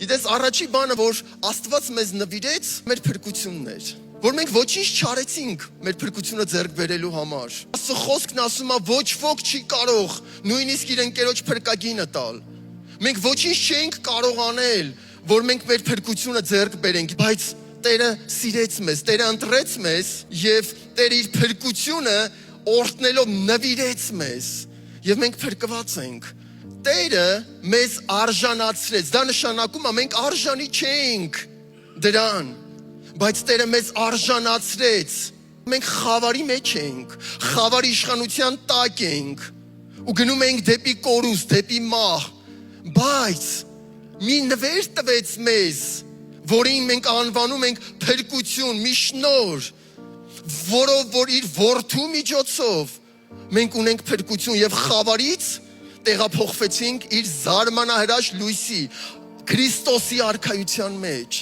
Գիտես, առաջի բանը, որ Աստված մեզ նվիրեց, մեր փրկությունն էր, որ մենք ոչինչ չարեցինք մեր փրկությունը ձեռք բերելու համար։ Աստծո խոսքն ասում է, ոչ ոք չի կարող նույնիսկ իր ընկերոջ փրկագինը տալ։ Մենք ոչինչ չէինք կարող անել, որ մենք մեր փրկությունը ձեռք բերենք, բայց Տերը սիրեց մեզ, Տերը ընտրեց մեզ եւ Տերը իր փրկությունը օրհնելով նվիրեց մեզ եւ մենք փրկված ենք։ Տերը մեզ արժանացրեց, դա նշանակում է մենք արժանի չենք դրան, բայց Տերը մեզ արժանացրեց։ Մենք խավարի մեջ ենք, խավարի իշխանության տակ ենք ու գնում ենք դեպի կորուստ, դեպի մահ, բայց մի նվեր տվեց մեզ, որին մենք անվանում ենք փրկություն, մի շնորհ, որով որ իր որդու միջոցով մենք ունենք փրկություն եւ խավարից տեղափոխվեցինք իր զարմանահրաշ լույսի Քրիստոսի արքայության մեջ։